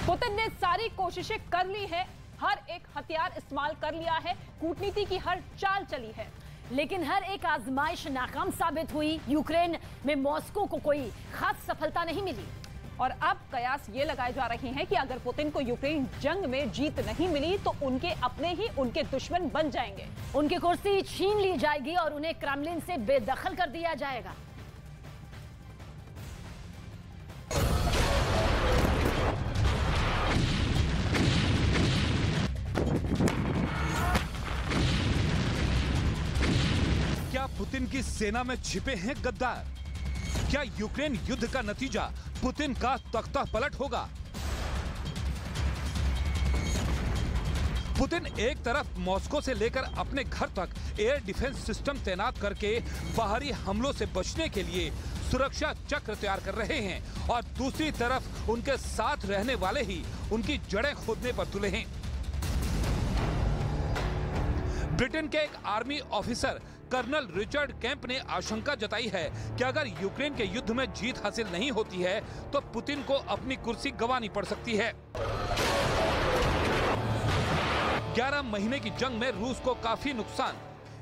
Putin ने सारी कोशिशें कर ली है, हर एक हथियार इस्तेमाल कर लिया है, कूटनीति की हर चाल चली है, लेकिन हर एक आजमाइश नाकाम साबित हुई। यूक्रेन में मॉस्को को कोई खास सफलता नहीं मिली और अब कयास ये लगाए जा रहे हैं कि अगर पुतिन को यूक्रेन जंग में जीत नहीं मिली तो उनके अपने ही उनके दुश्मन बन जाएंगे। उनकी कुर्सी छीन ली जाएगी और उन्हें क्रेमलिन से बेदखल कर दिया जाएगा। क्या पुतिन की सेना में छिपे हैं गद्दार? क्या यूक्रेन युद्ध का नतीजा पुतिन का तख्ता पलट होगा? पुतिन एक तरफ मॉस्को से लेकर अपने घर तक एयर डिफेंस सिस्टम तैनात करके बाहरी हमलों से बचने के लिए सुरक्षा चक्र तैयार कर रहे हैं और दूसरी तरफ उनके साथ रहने वाले ही उनकी जड़ें खोदने पर तुले हैं। ब्रिटेन के एक army officer colonel Richard Kemp ने आशंका जताई है कि अगर यूक्रेन के युद्ध में जीत हासिल नहीं होती है तो पुतिन को अपनी कुर्सी गंवानी पड़ सकती है। 11 महीने की जंग में रूस को काफी नुकसान,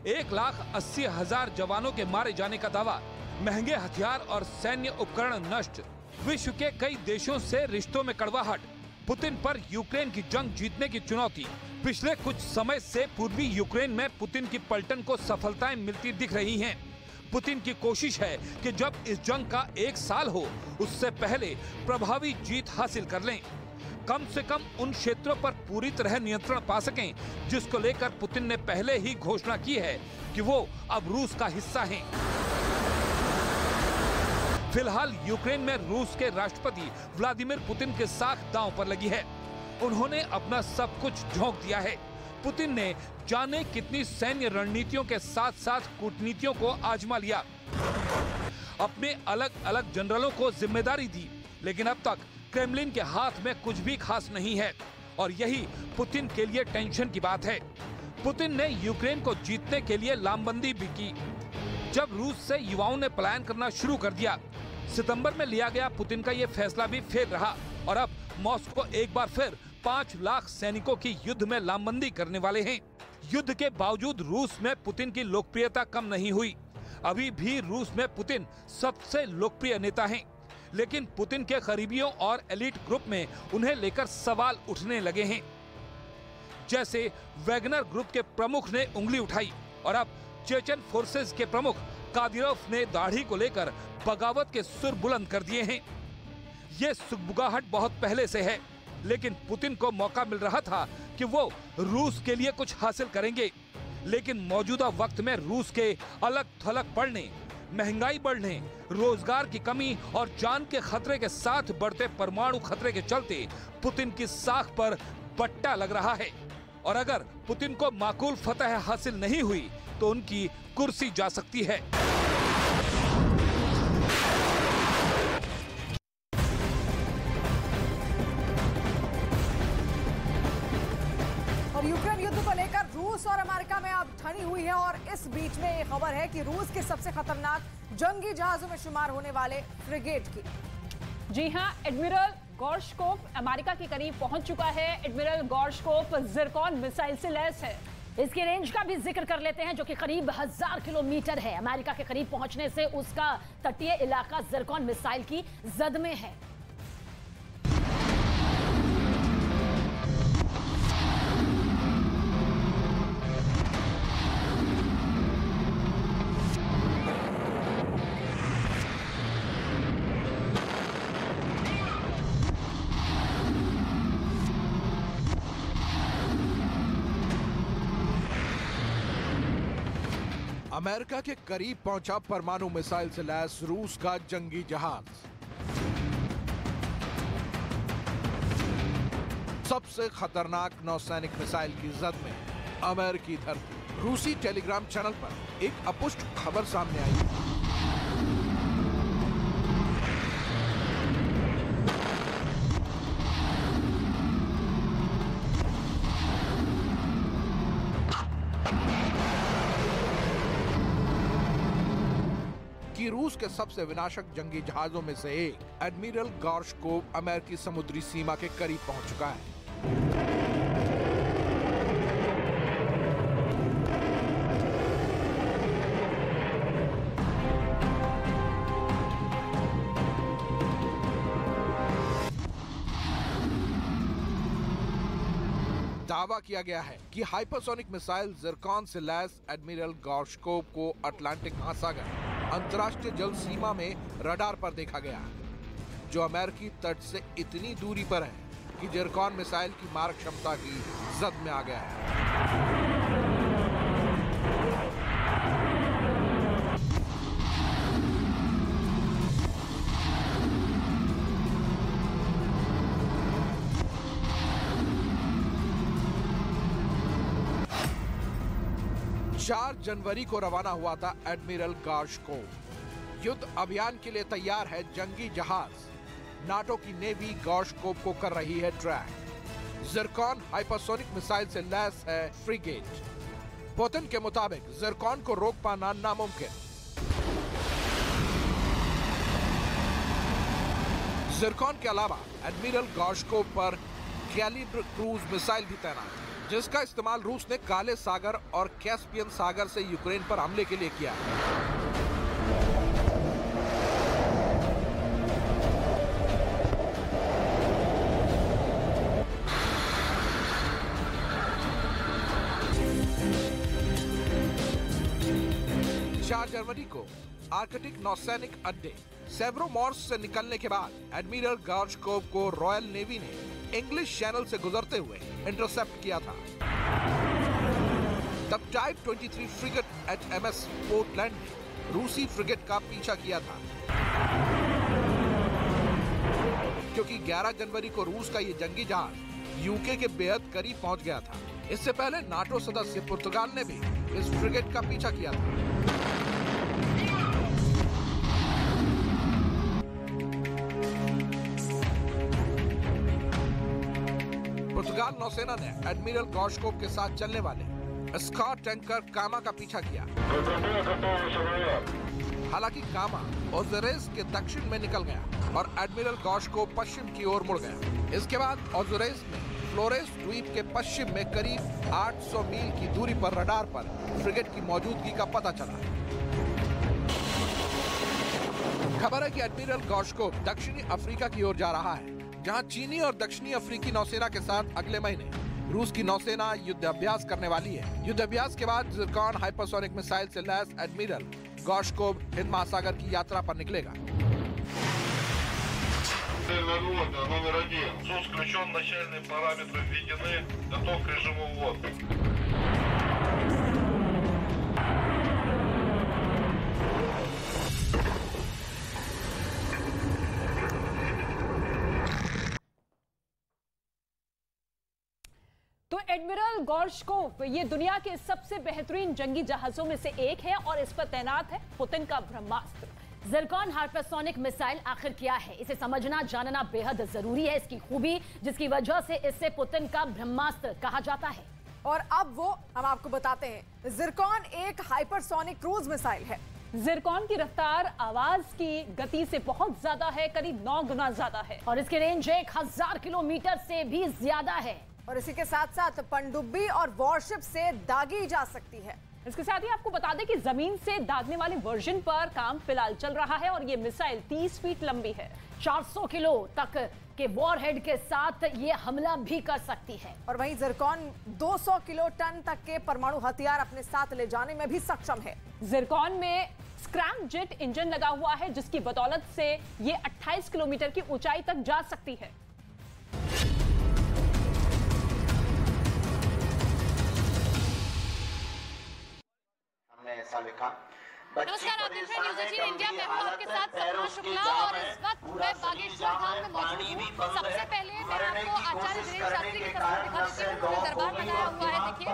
1,80,000 जवानों के मारे जाने का दावा, महंगे हथियार और सैन्य उपकरण नष्ट, विश्व के कई देशों से रिश्तों में कड़वाहट, पुतिन पर यूक्रेन की जंग जीतने की चुनौती। पिछले कुछ समय से पूर्वी यूक्रेन में पुतिन की पलटन को सफलताएं मिलती दिख रही हैं। पुतिन की कोशिश है कि जब इस जंग का 1 साल हो उससे पहले प्रभावी जीत हासिल कर लें, कम से कम उन क्षेत्रों पर पूरी तरह नियंत्रण पा सकें जिसको लेकर पुतिन ने पहले ही घोषणा की है कि वो अब रूस का हिस्सा हैं। फिलहाल यूक्रेन में रूस के राष्ट्रपति व्लादिमीर पुतिन के साख दांव पर लगी है। उन्होंने अपना सब कुछ झोंक दिया है। पुतिन ने जाने कितनी सैन्य रणनीतियों के साथ साथ कूटनीतियों को आजमा लिया, अपने अलग अलग जनरलों को जिम्मेदारी दी, लेकिन अब तक क्रेमलिन के हाथ में कुछ भी खास नहीं है और यही पुतिन के लिए टेंशन की बात है। पुतिन ने यूक्रेन को जीतने के लिए लामबंदी भी की। जब रूस से युवाओं ने पलायन करना शुरू कर दिया, सितंबर में लिया गया पुतिन का ये फैसला भी फेल रहा और अब मॉस्को एक बार फिर 5 लाख सैनिकों की युद्ध में लामबंदी करने वाले हैं। युद्ध के बावजूद रूस में पुतिन की लोकप्रियता कम नहीं हुई। अभी भी रूस में पुतिन सबसे लोकप्रिय नेता हैं, लेकिन पुतिन के करीबियों और एलिट ग्रुप में उन्हें लेकर सवाल उठने लगे हैं। जैसे वैगनर ग्रुप के प्रमुख ने उंगली उठाई और अब चेचन फोर्सेस के प्रमुख कादिरोव ने दाढ़ी को लेकर बगावत के सुर बुलंद कर दिए हैं। ये सुगबुगाहट बहुत पहले से है, लेकिन पुतिन को मौका मिल रहा था कि वो रूस के लिए कुछ हासिल करेंगे, लेकिन मौजूदा वक्त में रूस के अलग थलग पड़ने, महंगाई बढ़ने, रोजगार की कमी और जान के खतरे के साथ बढ़ते परमाणु खतरे के चलते पुतिन की साख पर बट्टा लग रहा है और अगर पुतिन को माकूल फतह हासिल नहीं हुई तो उनकी कुर्सी जा सकती है। यूक्रेन युद्ध को लेकर रूस और अमेरिका में अब ठनी हुई है और इस बीच में एक खबर है कि रूस के सबसे खतरनाक जंगी जहाजों में शुमार होने वाले फ्रिगेट की। जी हां, एडमिरल गॉर्शकोव अमेरिका के करीब पहुंच चुका है। एडमिरल गॉर्शकोव ज़िरकॉन मिसाइल से लैस है। इसके रेंज का भी जिक्र कर लेते हैं जो कि करीब 1000 किलोमीटर है। अमेरिका के करीब पहुंचने से उसका तटीय इलाका ज़िरकॉन मिसाइल की जद में है। अमेरिका के करीब पहुंचा परमाणु मिसाइल से लैस रूस का जंगी जहाज। सबसे खतरनाक नौसैनिक मिसाइल की जद में अमेरिकी धरती। रूसी टेलीग्राम चैनल पर एक अपुष्ट खबर सामने आई। रूस के सबसे विनाशक जंगी जहाजों में से एक एडमिरल गॉर्शकोव अमेरिकी समुद्री सीमा के करीब पहुंच चुका है। दावा किया गया है कि हाइपरसोनिक मिसाइल जिरकॉन से लैस एडमिरल गॉर्शकोव को अटलांटिक महासागर अंतर्राष्ट्रीय जल सीमा में रडार पर देखा गया, जो अमेरिकी तट से इतनी दूरी पर है कि जिरकॉन मिसाइल की मारक क्षमता की जद में आ गया है। 4 जनवरी को रवाना हुआ था एडमिरल गॉर्शकोव। युद्ध अभियान के लिए तैयार है जंगी जहाज। नाटो की नेवी गॉर्शकोव को कर रही है ट्रैक। जिरकॉन हाइपरसोनिक मिसाइल से लैस है फ्रिगेट। पुतिन के मुताबिक जिरकॉन को रोक पाना नामुमकिन। जिरकॉन के अलावा एडमिरल गॉर्शकोव पर कैलिब्र क्रूज मिसाइल भी तैनात है, जिसका इस्तेमाल रूस ने काले सागर और कैस्पियन सागर से यूक्रेन पर हमले के लिए किया है। जनवरी को आर्कटिक नौसैनिक अड्डे सेवरोमोर्स से निकलने के बाद एडमिरल गॉर्शकोव को रॉयल नेवी ने इंग्लिश चैनल से गुजरते हुए इंटरसेप्ट किया था। तब टाइप 23 फ्रिगेट HMS पोर्टलैंड ने रूसी फ्रिगेट का पीछा किया था, क्योंकि 11 जनवरी को रूस का ये जंगी जहाज यूके के बेहद करीब पहुंच गया था। इससे पहले नाटो सदस्य पुर्तगाल ने भी इस फ्रिगेट का पीछा किया था। पुर्तगाल नौसेना ने एडमिरल गॉर्शकोव के साथ चलने वाले स्कॉट टैंकर कामा का पीछा किया। हालांकि कामा ओज़रेस के दक्षिण में निकल गया और एडमिरल गॉर्शकोव पश्चिम की ओर मुड़ गया। इसके बाद ओज़रेस में फ्लोरेस द्वीप के पश्चिम में करीब 800 मील की दूरी पर रडार पर फ्रिगेट की मौजूदगी का पता चला। खबर है कि एडमिरल गॉर्शकोव दक्षिणी अफ्रीका की ओर जा रहा है, जहां चीनी और दक्षिणी अफ्रीकी नौसेना के साथ अगले महीने रूस की नौसेना युद्ध अभ्यास करने वाली है। युद्ध अभ्यास के बाद जिरकॉन हाइपरसोनिक मिसाइल से लैस एडमिरल गॉर्शकोव हिंद महासागर की यात्रा पर निकलेगा। номер 1. СУС включен, начальные параметры введены, готов к режиму ввода. तो एडमिरल गॉर्शकोव ये दुनिया के सबसे बेहतरीन जंगी जहाजों में से एक है और इस पर तैनात है पुतिन का ब्रह्मास्त्र। जिरकॉन हाइपरसोनिक मिसाइल आखिर क्या है, इसे समझना जानना बेहद जरूरी है। इसकी खूबी जिसकी वजह से इसे पुतिन का ब्रह्मास्त्र कहा जाता है। और अब वो हम आपको बताते हैं। जिरकॉन एक हाइपरसोनिक क्रूज मिसाइल है। जिरकॉन की रफ्तार आवाज की गति से बहुत ज्यादा है, करीब 9 गुना ज्यादा है, और इसकी रेंज 1000 किलोमीटर से भी ज्यादा है। और इसी के साथ साथ पनडुब्बी और वॉरशिप से दागी जा सकती है। इसके साथ ही आपको बता दें कि जमीन से दागने वाले वर्जन पर काम फिलहाल चल रहा है और ये मिसाइल 30 फीट लंबी है। 400 किलो तक के वॉरहेड के साथ ये हमला भी कर सकती है। और वहीं जिरकॉन 200 किलो टन तक के परमाणु हथियार अपने साथ ले जाने में भी सक्षम है। जिरकॉन में स्क्रैम जेट इंजन लगा हुआ है, जिसकी बदौलत से ये 28 किलोमीटर की ऊंचाई तक जा सकती है। नमस्कार, आप देख रहे हैं न्यूज़ 18 इंडिया में हूं आपके साथ सपना शुक्ला और इस वक्त मैं बागेश्वर धाम में मौजूद हूं। सबसे पहले मैं आपको आचार्य धीरेन्द्र शास्त्री की तस्वीर दिखा देती हूं। उन्होंने दरबार लगाया हुआ है, देखिए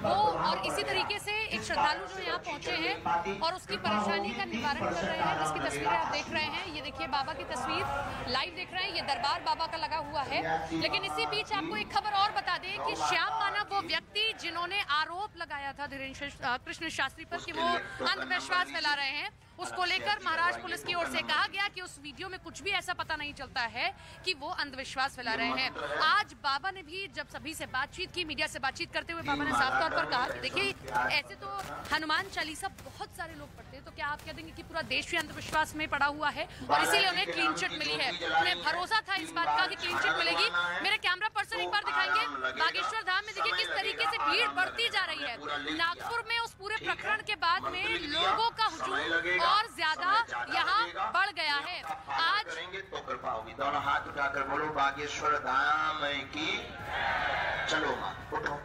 वो, और इसी तरीके से एक श्रद्धालु जो यहाँ पहुंचे हैं और उसकी परेशानी का निवारण कर रहे हैं, जिसकी तस्वीरें आप देख रहे हैं। ये देखिए बाबा की तस्वीर लाइव देख रहे हैं, ये दरबार बाबा का लगा हुआ है। लेकिन इसी बीच आपको एक खबर और बता दें कि श्याम मानव वो व्यक्ति जिन्होंने आरोप लगाया था धीरेन्द्र कृष्ण शास्त्री पर कि वो अंधविश्वास फैला रहे हैं, उसको लेकर महाराष्ट्र पुलिस की ओर से कहा गया कि उस वीडियो में कुछ भी ऐसा पता नहीं चलता है कि वो अंधविश्वास फैला रहे हैं। आज बाबा ने भी जब सभी से बातचीत की, मीडिया से बातचीत करते हुए बाबा ने साफ तौर पर कहा, देखिए ऐसे तो हनुमान चालीसा बहुत सारे लोग पढ़ते हैं, तो क्या आप कह देंगे कि पूरा देश भी अंधविश्वास में पड़ा हुआ है और इसीलिए उन्हें क्लीन चिट मिली है। उन्हें भरोसा था इस बात का कि क्लीन चिट मिलेगी। मेरे कैमरा पर्सन एक बार दिखाएंगे बागेश्वर धाम में, देखिए किस तरीके से भीड़ बढ़ती जा रही है। नागपुर में उस पूरे प्रकरण के बाद में लोगों का हुजूम और ज्यादा यहाँ बढ़ गया है। आज तो कृपा होगी, दोनों हाथ उठाकर बोलो बागेश्वर धाम की। चलो माँ उठो।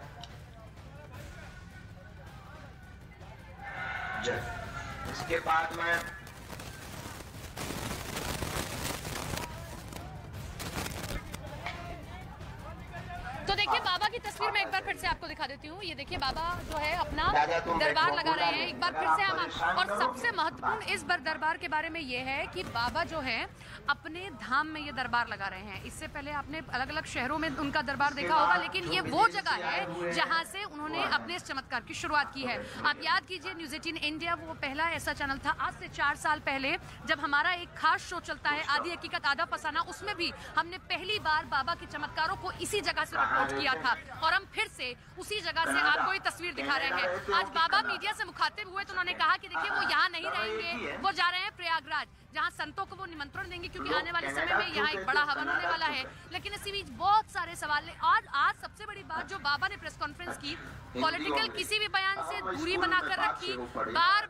इसके बाद में तो देखिए बाबा की तस्वीर मैं एक बार फिर से आपको दिखा देती हूँ। ये देखिए बाबा जो है अपना दरबार लगा रहे हैं। एक बार फिर से हम, और सबसे महत्वपूर्ण इस बार दरबार के बारे में ये है कि बाबा जो है अपने धाम में ये दरबार लगा रहे हैं। इससे पहले आपने अलग अलग शहरों में उनका दरबार देखा होगा, लेकिन ये वो जगह है जहाँ से उन्होंने अपने इस चमत्कार की शुरुआत की है। आप याद कीजिए न्यूज़ 18 इंडिया वो पहला ऐसा चैनल था आज से 4 साल पहले, जब हमारा एक खास शो चलता है आधी हकीकत आधा फसाना, उसमें भी हमने पहली बार बाबा के चमत्कारों को इसी जगह से रिपोर्ट किया था और हम फिर से उसी जगह से आपको ये तस्वीर दिखा रहे हैं। आज बाबा मीडिया से मुखातिब हुए तो उन्होंने कहा कि देखिए वो यहाँ नहीं रहेंगे, वो जा रहे हैं प्रयागराज, जहाँ संतों को वो निमंत्रण देंगे क्योंकि आने वाले समय में यहाँ एक बड़ा हवन होने वाला है। लेकिन इसी बीच बहुत सारे सवाल हैं। आज सबसे बड़ी बात जो बाबा ने प्रेस कॉन्फ्रेंस की, पॉलिटिकल किसी भी बयान से दूरी बनाकर रखी, बार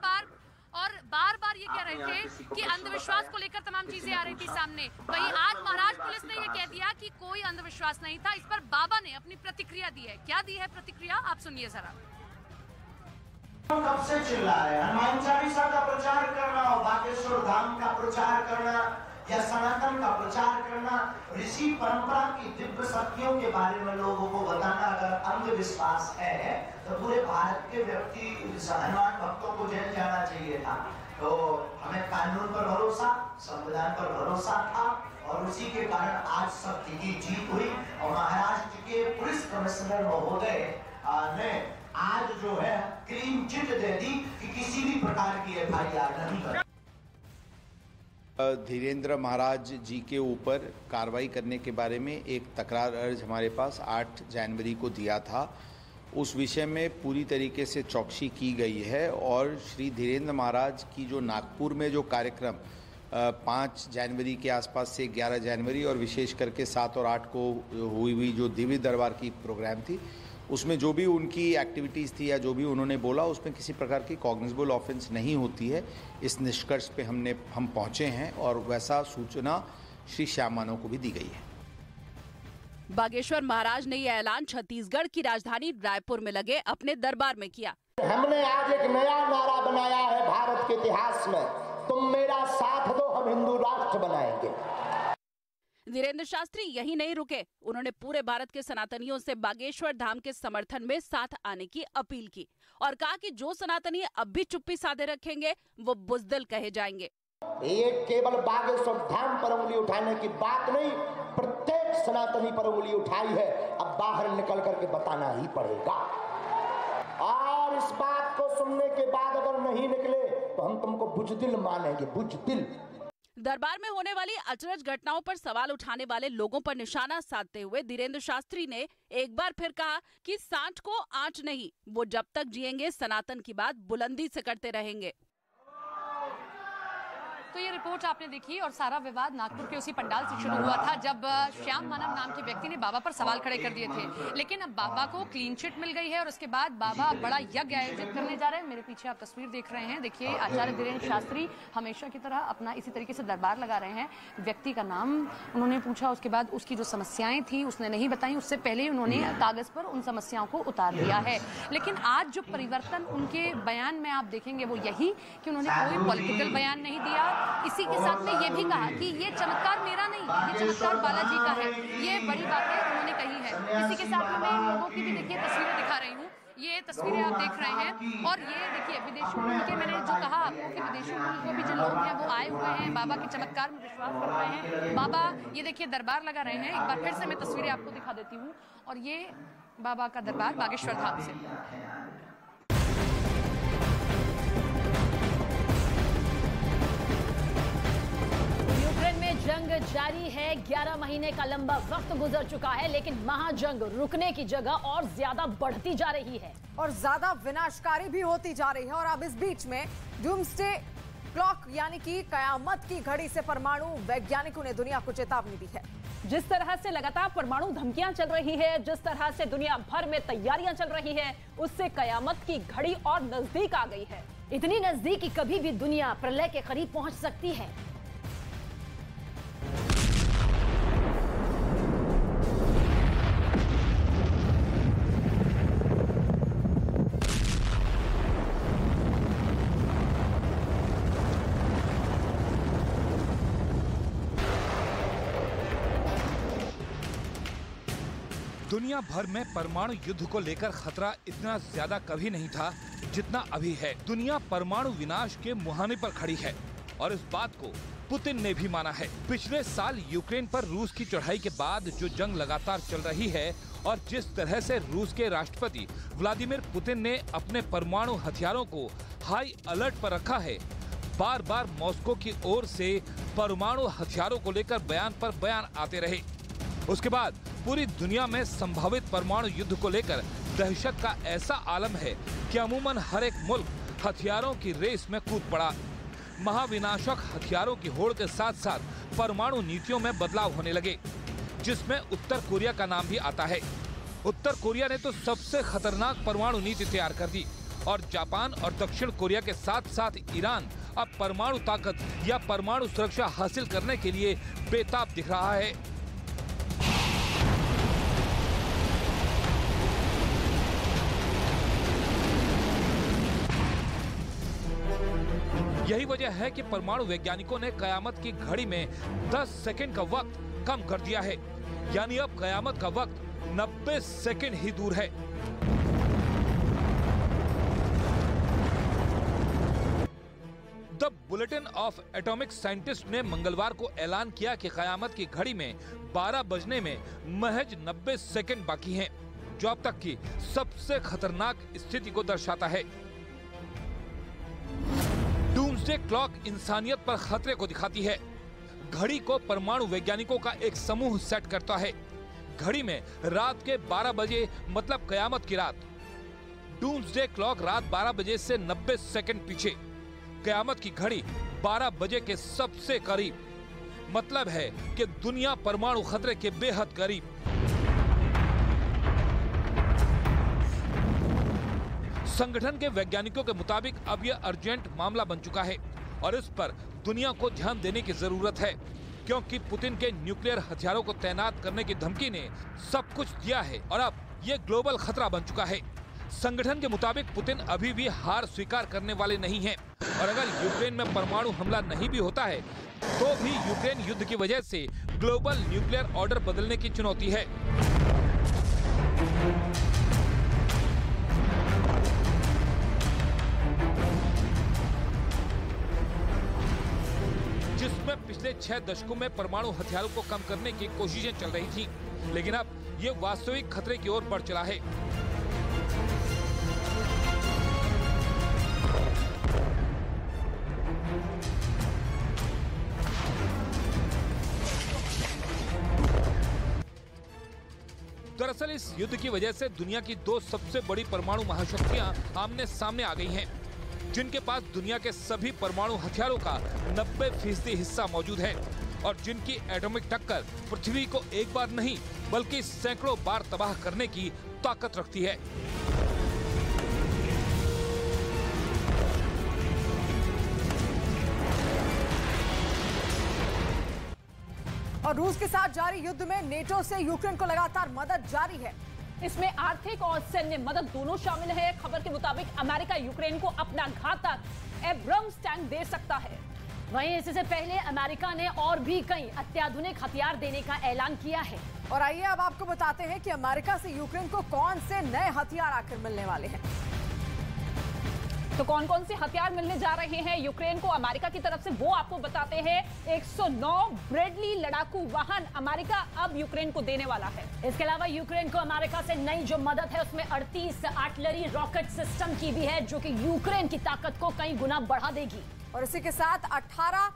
बार ये कह रहे थे कि अंधविश्वास को लेकर तमाम चीजें आ रही थी सामने। वहीं आज महाराष्ट्र पुलिस ने ये कह दिया कि कोई अंधविश्वास नहीं था। इस पर बाबा ने अपनी प्रतिक्रिया दी है। क्या दी है प्रतिक्रिया, आप सुनिए जरा। कब से चिल्ला रहे हैं? हनुमान चालीसा का प्रचार करना हो, बागेश्वर धाम का प्रचार करना या सनातन का प्रचार करना, ऋषि परंपरा की दिव्य शक्तियों के बारे में लोगों को बताना अगर अंधविश्वास है तो पूरे भारत के व्यक्ति हनुमान भक्तों को जेल जाना चाहिए था। तो हमें कानून पर भरोसा, संविधान पर भरोसा था और उसी के कारण आज सत्य की जीत हुई। और महाराष्ट्र के पुलिस कमिश्नर महोदय ने आज जो है क्लीन चिट दे दी कि किसी भी प्रकार की FIR नहीं कर। धीरेन्द्र महाराज जी के ऊपर कार्रवाई करने के बारे में एक तकरार अर्ज हमारे पास 8 जनवरी को दिया था। उस विषय में पूरी तरीके से चौकसी की गई है और श्री धीरेन्द्र महाराज की जो नागपुर में जो कार्यक्रम 5 जनवरी के आसपास से 11 जनवरी और विशेष करके 7 और 8 को हुई जो दिव्य दरबार की प्रोग्राम थी, उसमें जो भी उनकी एक्टिविटीज़ थी या जो भी उन्होंने बोला उसमें किसी प्रकार की कॉग्निजेबल ऑफेंस नहीं होती है। इस निष्कर्ष पे हम पहुंचे हैं और वैसा सूचना श्री श्याम मानव को भी दी गई है। बागेश्वर महाराज ने यह ऐलान छत्तीसगढ़ की राजधानी रायपुर में लगे अपने दरबार में किया। हमने आज एक नया नारा बनाया है भारत के इतिहास में, तुम मेरा साथ दो, हम हिंदू राष्ट्र बनाएंगे। धीरेन्द्र शास्त्री यही नहीं रुके, उन्होंने पूरे भारत के सनातनियों से बागेश्वर धाम के समर्थन में साथ आने की अपील की और कहा कि जो सनातनी अब भी चुप्पी साधे रखेंगे वो बुजदिल कहे जाएंगे। ये केवल बागेश्वर धाम पर उंगली उठाने की बात नहीं, प्रत्येक सनातनी पर उंगली उठाई है, अब बाहर निकल करके बताना ही पड़ेगा। और इस बात को सुनने के बाद अगर नहीं निकले तो हम तुमको बुजदिल मानेंगे, बुजदिल। दरबार में होने वाली अचरज घटनाओं पर सवाल उठाने वाले लोगों पर निशाना साधते हुए धीरेन्द्र शास्त्री ने एक बार फिर कहा कि सांड को आंच नहीं, वो जब तक जिएंगे सनातन की बात बुलंदी से करते रहेंगे। तो ये रिपोर्ट आपने देखी और सारा विवाद नागपुर के उसी पंडाल से शुरू हुआ था जब श्याम मानव नाम के व्यक्ति ने बाबा पर सवाल खड़े कर दिए थे। लेकिन अब बाबा को क्लीन चिट मिल गई है और उसके बाद बाबा बड़ा यज्ञ आयोजित करने जा रहे हैं। मेरे पीछे आप तस्वीर देख रहे हैं, देखिए आचार्य धीरेन्द्र शास्त्री हमेशा की तरह अपना इसी तरीके से दरबार लगा रहे हैं। व्यक्ति का नाम उन्होंने पूछा, उसके बाद उसकी जो समस्याएं थी उसने नहीं बताई, उससे पहले उन्होंने कागज पर उन समस्याओं को उतार दिया है। लेकिन आज जो परिवर्तन उनके बयान में आप देखेंगे वो यही कि उन्होंने कोई पॉलिटिकल बयान नहीं दिया। इसी के साथ में ये भी कहा कि ये चमत्कार मेरा नहीं, ये चमत्कार बालाजी का है। ये बड़ी बातें उन्होंने कही है। इसी के साथ में मैं लोगों की भी देखिए तस्वीरें दिखा रही हूँ। ये तस्वीरें आप देख रहे हैं और ये देखिए विदेशों के, मैंने जो कहा आपको कि विदेशों में भी जो लोग हैं वो आए हुए हैं, बाबा के चमत्कार में विश्वास कर रहे हैं। बाबा ये देखिए दरबार लगा रहे हैं। एक बार फिर से मैं तस्वीरें आपको दिखा देती हूँ और ये बाबा का दरबार बागेश्वर धाम से। जंग जारी है। 11 महीने का लंबा वक्त गुजर चुका है, लेकिन महाजंग रुकने की जगह और ज्यादा बढ़ती जा रही है और ज्यादा विनाशकारी भी होती जा रही है। और अब इस बीच में डूम्सडे क्लॉक यानी कि कयामत की घड़ी से परमाणु वैज्ञानिकों ने दुनिया को चेतावनी दी है। जिस तरह से लगातार परमाणु धमकियां चल रही है, जिस तरह से दुनिया भर में तैयारियां चल रही है, उससे कयामत की घड़ी और नजदीक आ गई है। इतनी नजदीक कि कभी भी दुनिया प्रलय के करीब पहुंच सकती है। दुनिया भर में परमाणु युद्ध को लेकर खतरा इतना ज्यादा कभी नहीं था जितना अभी है। दुनिया परमाणु विनाश के मुहाने पर खड़ी है और इस बात को पुतिन ने भी माना है। पिछले साल यूक्रेन पर रूस की चढ़ाई के बाद जो जंग लगातार चल रही है और जिस तरह से रूस के राष्ट्रपति व्लादिमीर पुतिन ने अपने परमाणु हथियारों को हाई अलर्ट पर रखा है, बार बार मॉस्को की ओर से परमाणु हथियारों को लेकर बयान पर बयान आते रहे। उसके बाद पूरी दुनिया में संभावित परमाणु युद्ध को लेकर दहशत का ऐसा आलम है कि अमूमन हर एक मुल्क हथियारों की रेस में कूद पड़ा। महाविनाशक हथियारों की होड़ के साथ साथ परमाणु नीतियों में बदलाव होने लगे, जिसमें उत्तर कोरिया का नाम भी आता है। उत्तर कोरिया ने तो सबसे खतरनाक परमाणु नीति तैयार कर दी और जापान और दक्षिण कोरिया के साथ साथ ईरान अब परमाणु ताकत या परमाणु सुरक्षा हासिल करने के लिए बेताब दिख रहा है। यही वजह है कि परमाणु वैज्ञानिकों ने कयामत की घड़ी में 10 सेकंड का वक्त कम कर दिया है, यानी अब कयामत का वक्त 90 सेकंड ही दूर है। The bulletin of atomic scientist ने मंगलवार को ऐलान किया कि कयामत की घड़ी में 12 बजने में महज 90 सेकंड बाकी हैं, जो अब तक की सबसे खतरनाक स्थिति को दर्शाता है। डूम्सडे क्लॉक इंसानियत पर खतरे को दिखाती है। घड़ी को परमाणु वैज्ञानिकों का एक समूह सेट करता है। घड़ी में रात के 12 बजे मतलब कयामत की रात। डूम्सडे क्लॉक रात 12 बजे से 90 सेकंड पीछे। कयामत की घड़ी 12 बजे के सबसे करीब, मतलब है कि दुनिया परमाणु खतरे के बेहद करीब। संगठन के वैज्ञानिकों के मुताबिक अब यह अर्जेंट मामला बन चुका है और इस पर दुनिया को ध्यान देने की जरूरत है, क्योंकि पुतिन के न्यूक्लियर हथियारों को तैनात करने की धमकी ने सब कुछ दिया है और अब यह ग्लोबल खतरा बन चुका है। संगठन के मुताबिक पुतिन अभी भी हार स्वीकार करने वाले नहीं हैं और अगर यूक्रेन में परमाणु हमला नहीं भी होता है तो भी यूक्रेन युद्ध की वजह से ग्लोबल न्यूक्लियर ऑर्डर बदलने की चुनौती है। जिसमें पिछले 6 दशकों में परमाणु हथियारों को कम करने की कोशिशें चल रही थी, लेकिन अब ये वास्तविक खतरे की ओर बढ़ चला है। दरअसल इस युद्ध की वजह से दुनिया की 2 सबसे बड़ी परमाणु महाशक्तियां आमने सामने आ गई हैं, जिनके पास दुनिया के सभी परमाणु हथियारों का 90% हिस्सा मौजूद है और जिनकी एटॉमिक टक्कर पृथ्वी को एक बार नहीं बल्कि सैकड़ों बार तबाह करने की ताकत रखती है। और रूस के साथ जारी युद्ध में नेटो से यूक्रेन को लगातार मदद जारी है। इसमें आर्थिक और सैन्य मदद दोनों शामिल है। खबर के मुताबिक अमेरिका यूक्रेन को अपना घातक एब्रम्स टैंक दे सकता है। वहीं इससे पहले अमेरिका ने और भी कई अत्याधुनिक हथियार देने का ऐलान किया है। और आइए अब आपको बताते हैं कि अमेरिका से यूक्रेन को कौन से नए हथियार आखिर मिलने वाले हैं। तो कौन कौन से हथियार मिलने जा रहे हैं यूक्रेन को अमेरिका की तरफ से, वो आपको बताते हैं। 109 ब्रेडली लड़ाकू वाहन अमेरिका अब यूक्रेन को देने वाला है। इसके अलावा यूक्रेन को अमेरिका से नई जो मदद है उसमें 38 आर्टिलरी रॉकेट सिस्टम की भी है, जो कि यूक्रेन की ताकत को कई गुना बढ़ा देगी। और इसी के साथ 18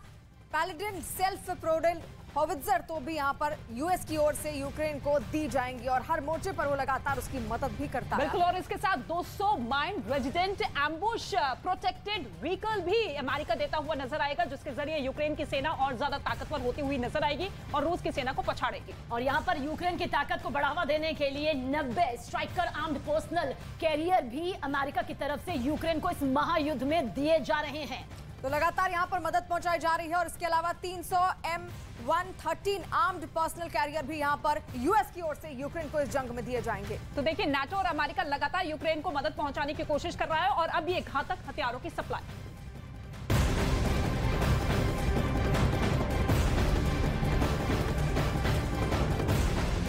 पैलेडिन सेल्फ प्रोपेल्ड हॉवित्जर तो भी यहाँ पर यूएस की ओर से यूक्रेन को दी जाएंगी और हर मोर्चे पर वो लगातार उसकी मदद भी करता है। बिल्कुल, और इसके साथ 200 mine resident ambush protected vehicle भी अमेरिका देता हुआ नजर आएगा, जिसके जरिए यूक्रेन की सेना और ज्यादा ताकतवर होती हुई नजर आएगी और रूस की सेना को पछाड़ेगी। और यहाँ पर यूक्रेन की ताकत को बढ़ावा देने के लिए 90 स्ट्राइकर आर्म्ड पर्सनल कैरियर भी अमेरिका की तरफ से यूक्रेन को इस महायुद्ध में दिए जा रहे हैं। तो लगातार यहाँ पर मदद पहुंचाई जा रही है और इसके अलावा 300 M113 आर्म्ड पर्सनल कैरियर भी यहाँ पर यूएस की ओर से यूक्रेन को इस जंग में दिए जाएंगे। तो देखिए, नाटो और अमेरिका लगातार यूक्रेन को मदद पहुंचाने की कोशिश कर रहा है और अब ये घातक हथियारों की सप्लाई।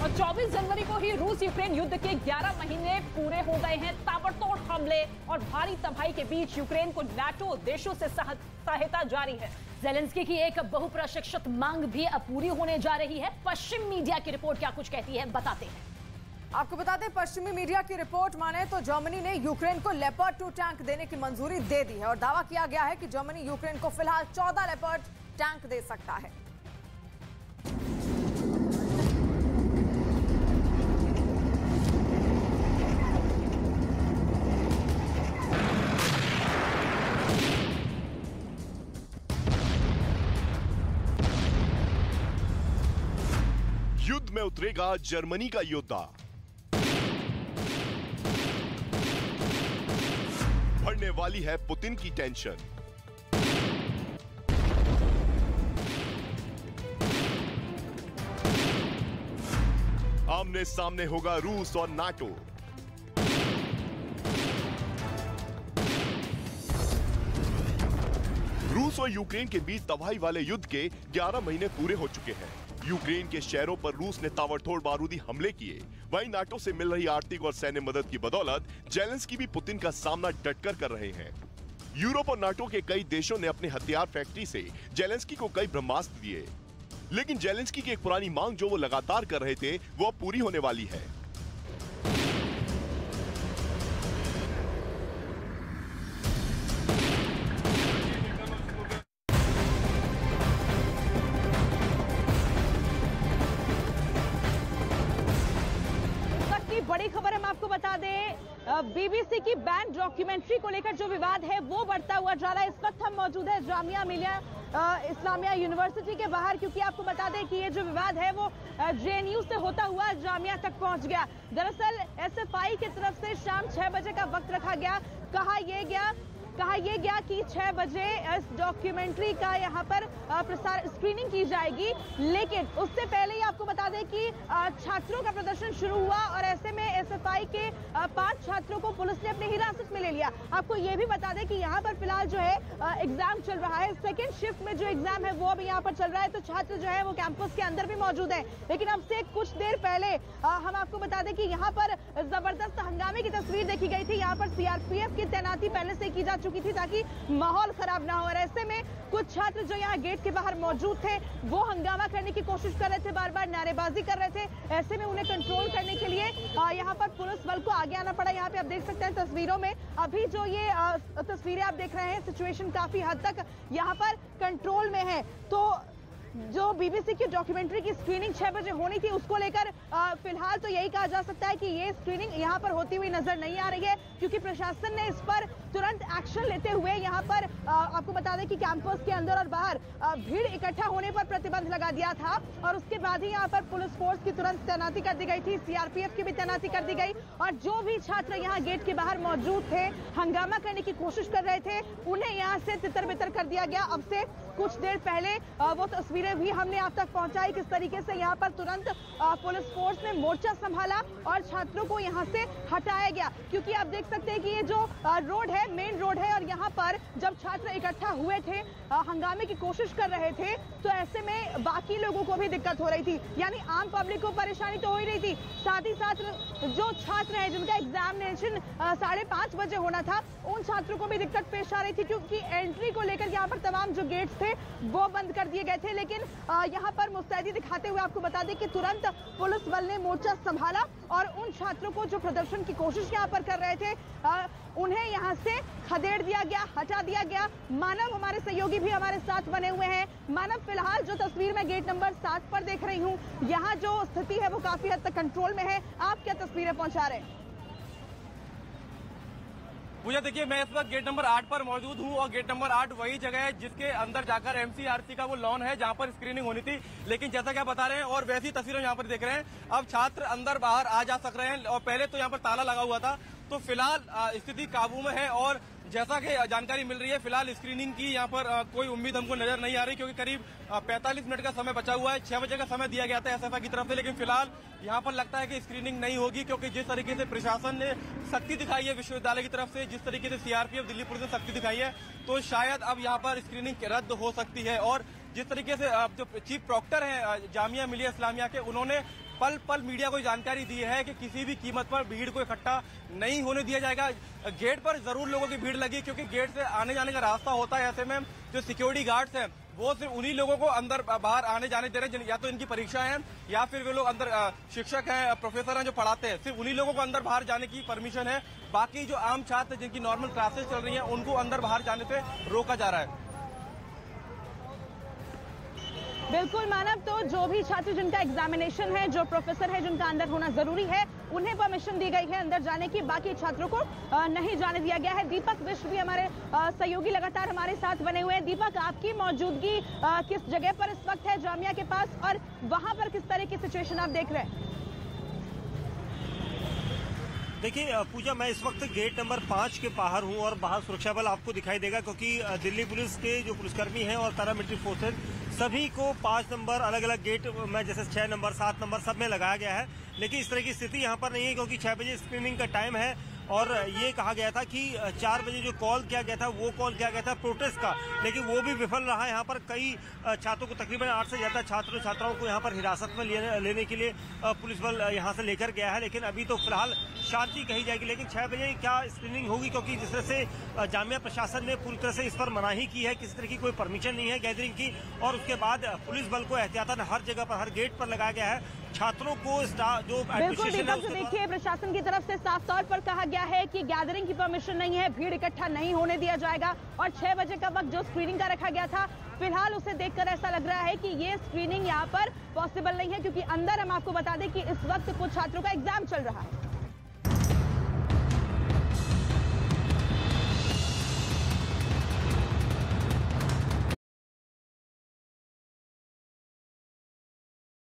और 24 जनवरी को ही रूस यूक्रेन युद्ध के 11 महीने पूरे हो गए हैं। ताबड़तोड़ हमले और भारी तबाही के बीच यूक्रेन को नाटो देशों से सहायता जारी है। ज़ेलेंस्की की एक बहुप्रतीक्षित मांग भी अब पूरी होने जा रही है। पश्चिम मीडिया की रिपोर्ट क्या कुछ कहती है, बताते हैं। आपको बता दें, पश्चिमी मीडिया की रिपोर्ट माने तो जर्मनी ने यूक्रेन को लेपर्ड 2 टैंक देने की मंजूरी दे दी है और दावा किया गया है कि जर्मनी यूक्रेन को फिलहाल 14 लेपर्ड टैंक दे सकता है। युद्ध में उतरेगा जर्मनी का योद्धा। बढ़ने वाली है पुतिन की टेंशन। आमने सामने होगा रूस और नाटो। रूस और यूक्रेन के बीच तबाही वाले युद्ध के 11 महीने पूरे हो चुके हैं। यूक्रेन के शहरों पर रूस ने ताबड़तोड़ बारूदी हमले किए। वहीं नाटो से मिल रही आर्थिक और सैन्य मदद की बदौलत ज़ेलेंस्की भी पुतिन का सामना डटकर कर रहे हैं। यूरोप और नाटो के कई देशों ने अपने हथियार फैक्ट्री से ज़ेलेंस्की को कई ब्रह्मास्त्र दिए, लेकिन ज़ेलेंस्की की एक पुरानी मांग जो वो लगातार कर रहे थे, वो अब पूरी होने वाली है। बड़ी खबर हम आपको बता दें, बीबीसी की बैन डॉक्यूमेंट्री को लेकर जो विवाद है वो बढ़ता हुआ जा रहा है। इस वक्त हम मौजूद है जामिया मिलिया इस्लामिया यूनिवर्सिटी के बाहर, क्योंकि आपको बता दें कि ये जो विवाद है वो जेएनयू से होता हुआ जामिया तक पहुंच गया। दरअसल एसएफआई की तरफ से शाम 6 बजे का वक्त रखा गया। कहा यह गया कि 6 बजे इस डॉक्यूमेंट्री का यहाँ पर स्क्रीनिंग की जाएगी, लेकिन उससे पहले ही आपको बता दें कि छात्रों का प्रदर्शन शुरू हुआ और ऐसे में एसएफआई के 5 छात्रों को पुलिस ने अपनी हिरासत में ले लिया। आपको ये भी बता दें कि यहाँ पर फिलहाल जो है एग्जाम चल रहा है। सेकेंड शिफ्ट में जो एग्जाम है वो अभी यहाँ पर चल रहा है, तो छात्र जो है वो कैंपस के अंदर भी मौजूद है। लेकिन अब से कुछ देर पहले हम आपको बता दें कि यहाँ पर जबरदस्त हंगामे की तस्वीर देखी गई थी। यहाँ पर सीआरपीएफ की तैनाती पहले से की जा चुकी थी ताकि माहौल खराब ना हो। और ऐसे में कुछ छात्र जो यहाँ गेट के बाहर मौजूद थे वो हंगामा करने की कोशिश कर रहे थे, बार बार नारेबाजी कर रहे थे। ऐसे में उन्हें कंट्रोल करने के लिए यहाँ पर पुलिस बल को आगे आना पड़ा। यहाँ पे आप देख सकते हैं तस्वीरों में, अभी जो ये तस्वीरें आप देख रहे हैं, सिचुएशन काफी हद तक यहाँ पर कंट्रोल में है। तो जो बीबीसी की डॉक्यूमेंट्री की स्क्रीनिंग 6 बजे होनी थी, उसको लेकर फिलहाल तो यही कहा जा सकता है कि ये स्क्रीनिंग यहाँ पर होती हुई नजर नहीं आ रही है, क्योंकि प्रशासन ने इस पर तुरंत एक्शन लेते हुए यहाँ पर आपको बता दें कि कैंपस के अंदर और बाहर भीड़ इकट्ठा होने पर प्रतिबंध लगा दिया था। और उसके बाद ही यहाँ पर पुलिस फोर्स की तुरंत तैनाती कर दी गई थी, सीआरपीएफ की भी तैनाती कर दी गई। और जो भी छात्र यहाँ गेट के बाहर मौजूद थे, हंगामा करने की कोशिश कर रहे थे, उन्हें यहाँ से तितर बितर कर दिया गया। अब से कुछ देर पहले वो तस्वीरें भी हमने आप तक पहुंचाई, किस तरीके से यहाँ पर तुरंत पुलिस फोर्स ने मोर्चा संभाला और छात्रों को यहाँ से हटाया गया। क्योंकि आप देख सकते हैं कि ये जो रोड है, मेन रोड है, और यहाँ पर जब छात्र इकट्ठा हुए थे, हंगामे की कोशिश कर रहे थे, तो ऐसे में बाकी लोगों को भी दिक्कत हो रही थी। यानी आम पब्लिक को परेशानी तो हो ही रही थी, साथ ही साथ जो छात्र हैं जिनका एग्जामिनेशन 5:30 बजे होना था, उन छात्रों को भी दिक्कत पेश आ रही थी, क्योंकि एंट्री को लेकर यहाँ पर तमाम जो गेट्स थे वो बंद कर दिए गए थे। लेकिन लेकिन यहाँ पर मुस्तैदी दिखाते हुए आपको बता दें कि तुरंत पुलिस बल ने मोर्चा संभाला और उन छात्रों को जो प्रदर्शन की कोशिश यहाँ पर कर रहे थे उन्हें यहाँ से खदेड़ दिया गया, हटा दिया गया। मानव हमारे सहयोगी भी हमारे साथ बने हुए हैं। मानव, फिलहाल जो तस्वीर मैं गेट नंबर 7 पर देख रही हूँ, यहाँ जो स्थिति है वो काफी हद तक कंट्रोल में है। आप क्या तस्वीरें पहुंचा रहे हैं? पूजा, देखिए मैं इस वक्त गेट नंबर 8 पर मौजूद हूँ और गेट नंबर 8 वही जगह है जिसके अंदर जाकर एमसीआरसी का वो लॉन है जहाँ पर स्क्रीनिंग होनी थी। लेकिन जैसा कि आप बता रहे हैं और वैसी तस्वीरें यहाँ पर देख रहे हैं, अब छात्र अंदर बाहर आ जा सक रहे हैं और पहले तो यहाँ पर ताला लगा हुआ था। तो फिलहाल स्थिति काबू में है और जैसा कि जानकारी मिल रही है फिलहाल स्क्रीनिंग की यहाँ पर कोई उम्मीद हमको नजर नहीं आ रही, क्योंकि करीब 45 मिनट का समय बचा हुआ है। 6 बजे का समय दिया गया था एसएफआई की तरफ से, लेकिन फिलहाल यहाँ पर लगता है कि स्क्रीनिंग नहीं होगी, क्योंकि जिस तरीके से प्रशासन ने सख्ती दिखाई है विश्वविद्यालय की तरफ से, जिस तरीके से सीआरपीएफ दिल्ली पुलिस ने सख्ती दिखाई है, तो शायद अब यहाँ पर स्क्रीनिंग रद्द हो सकती है। और जिस तरीके से जो चीफ प्रॉक्टर है जामिया मिलिया इस्लामिया के, उन्होंने पल पल मीडिया को जानकारी दी है कि किसी भी कीमत पर भीड़ को इकट्ठा नहीं होने दिया जाएगा। गेट पर जरूर लोगों की भीड़ लगी, क्योंकि गेट से आने जाने का रास्ता होता है। ऐसे में जो सिक्योरिटी गार्ड्स हैं वो सिर्फ उन्हीं लोगों को अंदर बाहर आने जाने दे रहे हैं, या तो इनकी परीक्षा है या फिर वे लोग अंदर शिक्षक हैं, प्रोफेसर हैं जो पढ़ाते हैं, सिर्फ उन्हीं लोगों को अंदर बाहर जाने की परमिशन है। बाकी जो आम छात्र जिनकी नॉर्मल क्लासेस चल रही हैं उनको अंदर बाहर जाने से रोका जा रहा है। बिल्कुल मानव, तो जो भी छात्र जिनका एग्जामिनेशन है, जो प्रोफेसर है जिनका अंदर होना जरूरी है, उन्हें परमिशन दी गई है अंदर जाने की, बाकी छात्रों को नहीं जाने दिया गया है। दीपक विश्व भी हमारे सहयोगी लगातार हमारे साथ बने हुए हैं। दीपक, आपकी मौजूदगी किस जगह पर इस वक्त है जामिया के पास, और वहां पर किस तरह की सिचुएशन आप देख रहे हैं? देखिए पूजा, मैं इस वक्त गेट नंबर 5 के बाहर हूं और बाहर सुरक्षा बल आपको दिखाई देगा, क्योंकि दिल्ली पुलिस के जो पुलिसकर्मी हैं और पैरामिलिट्री फोर्सेज सभी को 5 नंबर अलग अलग गेट में, जैसे 6 नंबर 7 नंबर सब में लगाया गया है। लेकिन इस तरह की स्थिति यहाँ पर नहीं है, क्योंकि 6 बजे स्क्रीनिंग का टाइम है और ये कहा गया था कि 4 बजे जो कॉल किया गया था वो कॉल किया गया था प्रोटेस्ट का, लेकिन वो भी विफल रहा। यहाँ पर कई छात्रों को, तकरीबन 8 से ज्यादा छात्रों छात्राओं को यहाँ पर हिरासत में लेने के लिए पुलिस बल यहाँ से लेकर गया है। लेकिन अभी तो फिलहाल शांति कही जाएगी, लेकिन 6 बजे क्या स्क्रीनिंग होगी, क्योंकि जिस तरह से जामिया प्रशासन ने पूरी तरह से इस पर मनाही की है, किसी तरह की कोई परमिशन नहीं है गैदरिंग की। और उसके बाद पुलिस बल को एहतियातन हर जगह पर, हर गेट पर लगाया गया है। छात्रों को जो बिल्कुल दीपक, देखिए प्रशासन की तरफ से साफ तौर पर कहा गया है कि गैदरिंग की परमिशन नहीं है, भीड़ इकट्ठा नहीं होने दिया जाएगा। और 6 बजे का वक्त जो स्क्रीनिंग का रखा गया था, फिलहाल उसे देखकर ऐसा लग रहा है कि ये स्क्रीनिंग यहाँ पर पॉसिबल नहीं है, क्योंकि अंदर हम आपको बता दें कि इस वक्त कुछ छात्रों का एग्जाम चल रहा है।